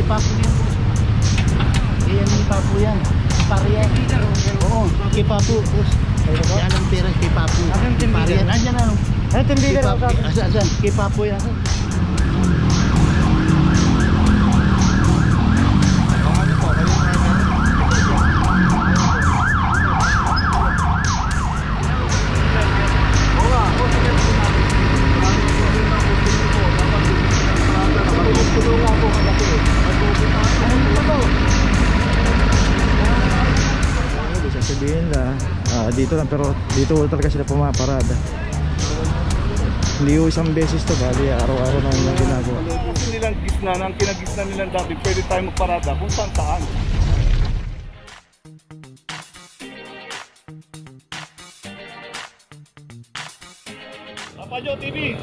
Kay Papo yan. Yan ni Papo yan. Pariyan. Oo, kay Papo. Si Alan Perez kay Papo. Pariyan. Andyan na. Ay, timbigan ako sa akin. Asan? Kay Papo yan. Sabihin na dito lang, pero dito talaga sila pumaparada. Hindi yung isang beses to, bali araw-araw na yung ginagawa. Gusto nilang gisna, ang kinagisna nilang dati, pwede tayo magparada kung saan saan. Papajo TV!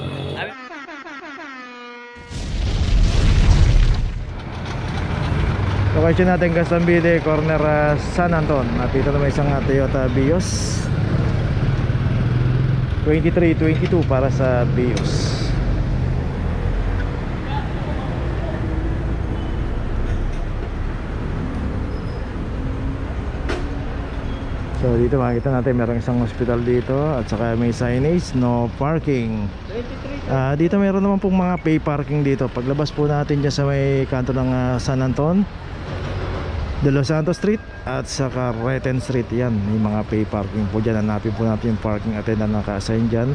Location natin Gastambide, corner San Anton. Napito na may isang Toyota Vios 2322 para sa Vios. So dito makikita natin merong isang hospital dito, at saka may signage no parking. Dito mayroon naman pong mga pay parking dito. Paglabas po natin dyan sa may kanto ng San Anton, De Los Santos Street at saka Reten Street, yan may mga pay parking po dyan. Hanapin po natin yung parking attendant na naka-assign dyan.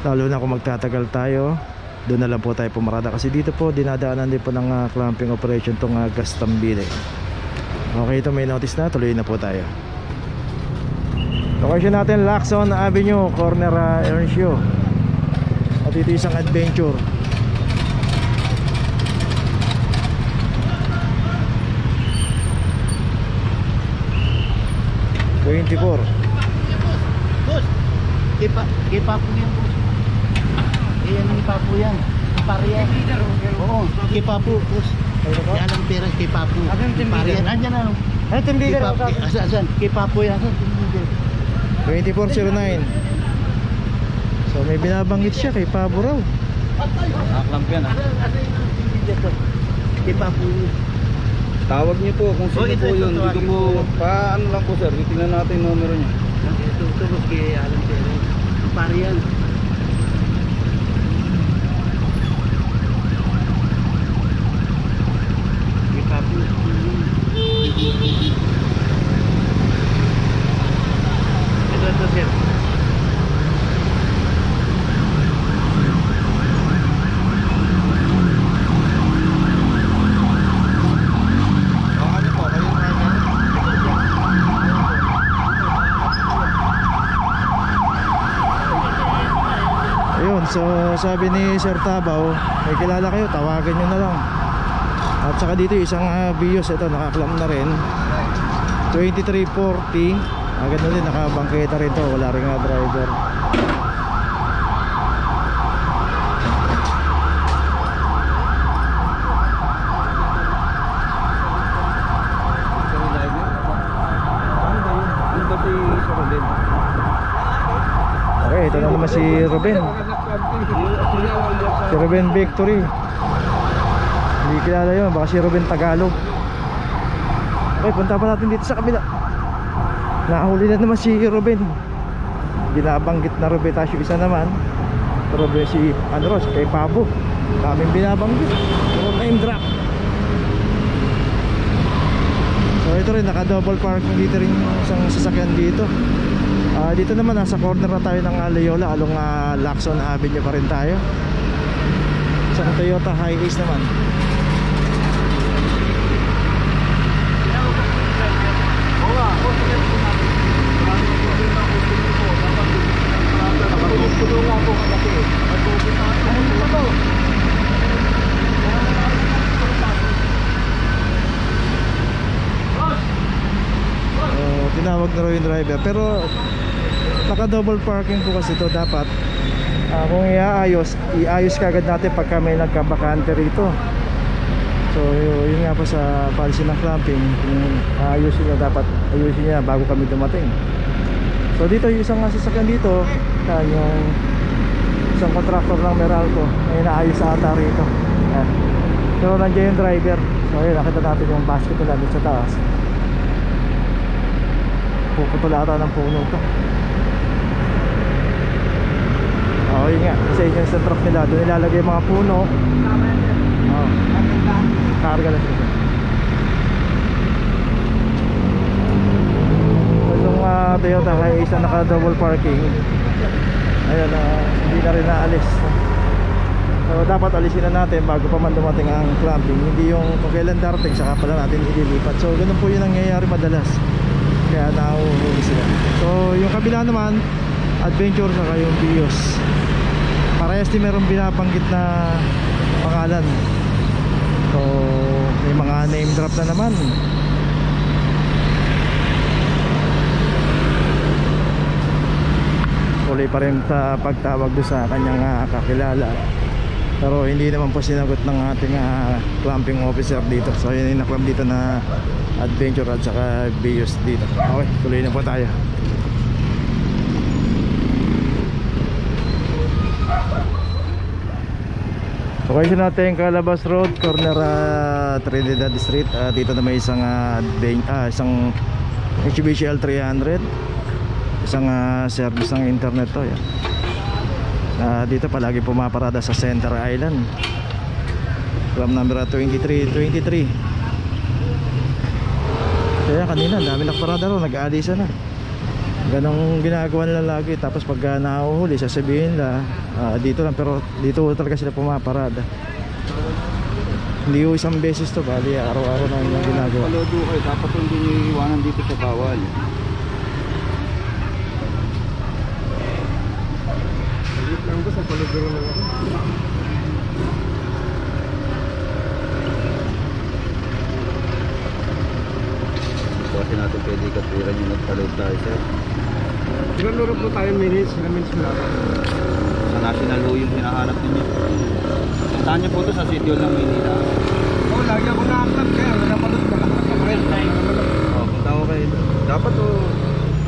Lalo na kung magtatagal tayo, doon na lang po tayo pumarada, kasi dito po dinadaanan din po ng clamping operation tong Gastambide. Okay, ito may notice na, tuloy na po tayo. Location natin Lacson Avenue, corner Earnshaw. At ito isang adventure. Boss, kay Papo yan. Yan ni Papo yan. Pariyan. Oo, kay Papo. Si Alan Perez kay Papo. Pariyan. Andyan na. Ay, timbigan ako sa akin. Asan? Kay Papo yan. 2409. So may binabanggit siya kay Pabo raw. Nakaklamp yan Kay Papo. Tawag niyo po kung sino po yun. Dito po, paano lang po sir, tingnan natin yung numero niya. Ito kay Alan Perez. Pariyan. Kay Papo. Ito sir. Ayun, so sabi ni Sir Tabaw, may kilala kayo, tawagan nyo na lang. At saka dito isang Vios, ito nakaklam na rin 2340. Agad din, nakabangketa rin to, wala rin nga driver. Okay, ito na naman si Ruben. Si Ruben Victory. Hindi kilala yun, baka si Ruben Tagalog. Okay, punta pa natin dito sa kabila. Nahuli na naman si Ruben. Binabanggit na Ruben, tapos yung isa naman Ruben si Ros, kay Pabo. Kaming binabanggit, name drop. So ito rin, naka double parking dito rin isang sasakyan dito. Dito naman nasa corner na tayo ng Loyola, along Lacson Avenue pa rin tayo. Isang Toyota Hiace naman. Tinawag na raw yung driver, pero naka double parking po kasi ito. Dapat kung iayos kagad natin pagka may nagkabakante rito. So yun nga po sa policy ng clamping, kung ayusin nila, dapat ayusin niya bago kami dumating. So dito yung isang sasakyan dito, yung isang contractor ng Meralco ay inaayos sa ata rito. So So nandiyan yung driver. So ayun, nakita natin yung basket nila dito sa taas. Puputol ata ng puno to. Oo, yun nga, kasi yun yung truck nila. Doon nilalagay yung mga puno. Oo, karga lang sila. Yung Toyota Hiace na naka double parking, ayun, hindi na rin naalis. So dapat alisin na natin bago pa man dumating ang clamping. Hindi yung kung kailan darating saka pala natin ililipat. So ganun po yun ang nangyayari madalas, kaya nahuhuli sila. So yung kabila naman, Adventure saka yung Vios, parehas din meron binabanggit na pangalan. So may mga name drop na naman. Tuloy pa rin pagtawag doon sa kanyang kakilala, pero hindi naman po sinagot ng ating clamping officer dito. So yun yung naklam dito na Adventure at saka Vios dito. Okay, tuloy na po tayo. Location natin Calabas Road, corner Trinidad Street. Dito na may isang isang Mitsubishi L300, isang service ng internet to. Yan. Dito palagi pumaparada sa Center Island. From number 2323. Kaya kanina dami nakaparada ro, nag-aalisa na. Ganong ginagawa nila lagi. Tapos pag nahuhuli, sasabihin nila dito lang, pero dito talaga sila pumaparada. Hindi ko isang beses to, bali araw-araw na yung ginagawa. Palodo kayo, dapat hindi nyo iiwanan dito sa bawal. Salit lang ba sa palodo na ako? Kasi natin pwede katuran yung nagpaload tayo, sir. Ilan luro po tayo minutes? Ilan minutes mo lang? Sa National Law yung hinahanap ninyo. Puntahan niyo po ito sa City Hall ng Maynila. Oo, lagi ako nakaklat kaya napalot ka lang. Oo, punta ko kayo. Dapat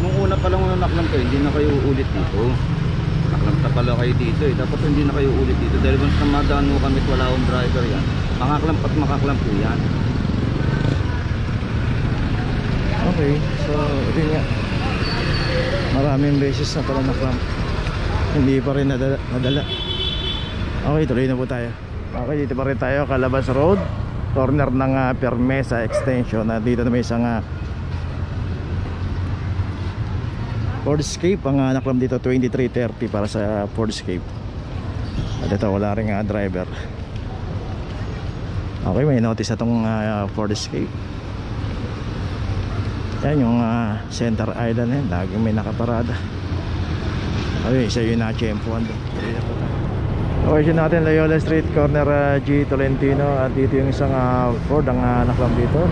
nung una pa lang naklam kayo, hindi na kayo ulit dito. Naklam na pala kayo dito eh. Dapat hindi na kayo ulit dito. Dahil once na madaan mo kami at wala akong driver yan, makaklam at makaklam po yan. Okay, so ito nga, maraming beses na pala na-clamp, hindi pa rin nadala. Okay, tuloy na po tayo. Okay, dito pa rin tayo, Calabas Road, corner ng Permesa Extension. Dito na may isang Ford Escape. Ang na-clamp dito 2330 para sa Ford Escape. At ito wala rin driver. Okay, may notice na itong Ford Escape. Yan yung Center Island yan, laging may nakaparada. Ayun, isa yung na-champuan doon. Location natin Loyola Street, corner G. Tolentino. At dito yung isang Ford ang naklam dito.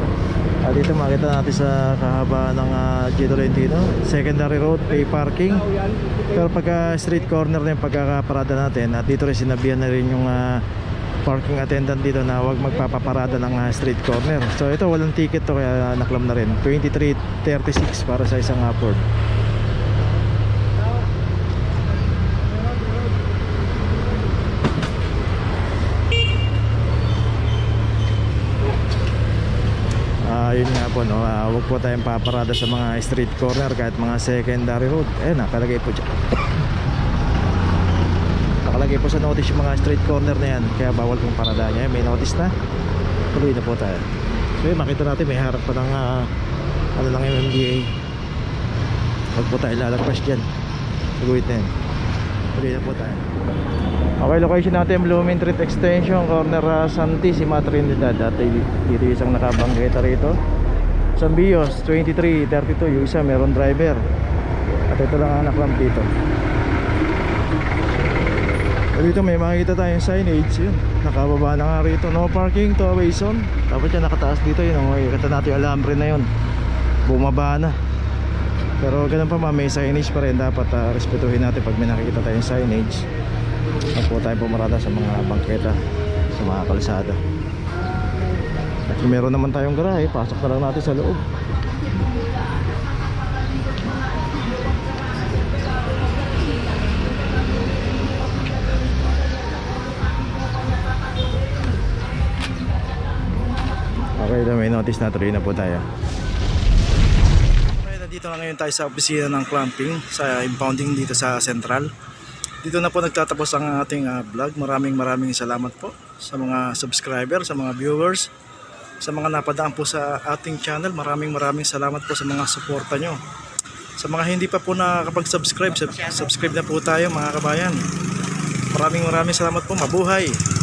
At dito makita natin sa kahaba ng G. Tolentino, secondary road, pay parking. Pero pagka street corner na yung pagkakaparada natin, at dito rin sinabihan na rin yung parking attendant dito na huwag magpapaparada ng street corner. So ito walang ticket to, kaya naklam na rin. 2336 para sa isang Ford. Yun nga po, no? Huwag po tayong paparada sa mga street corner kahit mga secondary road. Nakalagay po dyan. Nakalagay po sa notice yung mga street corner na yan, kaya bawal pong parada niya. May notice na. Tuloy na po tayo. So yun, makita natin may harap pa ng ano lang yung MMDA. Huwag po tayo lalagpas dyan. Saguit na yan. Tuloy na po tayo. Okay, location natin Blooming Street Extension, corner Santissima Trinidad. At dito isang nakabanggeta rito. Isang Vios 2332, yung isa meron driver. At ito lang ang naklam dito. Dito may makikita tayong signage, yun, nakababa na nga rito, no parking to away zone. Dapat yan nakataas dito, yun, makikita natin yung alambre na yun, bumaba na. Pero ganun pa, may signage pa rin. Dapat respetuhin natin pag may nakikita tayong signage. Huwag po tayong pumarada sa mga bangketa, sa mga kalsada. At kung meron naman tayong garahe, pasok na lang natin sa loob. Okay, may notice na, tuloy na po tayo. Okay, dito na ngayon tayo sa opisina ng clamping sa impounding dito sa Central. Dito na po nagtatapos ang ating vlog. Maraming salamat po sa mga subscriber, sa mga viewers, sa mga napadaan po sa ating channel. Maraming salamat po sa mga suporta nyo. Sa mga hindi pa po nakakapag-subscribe, subscribe na po tayo mga kabayan. Maraming salamat po. Mabuhay!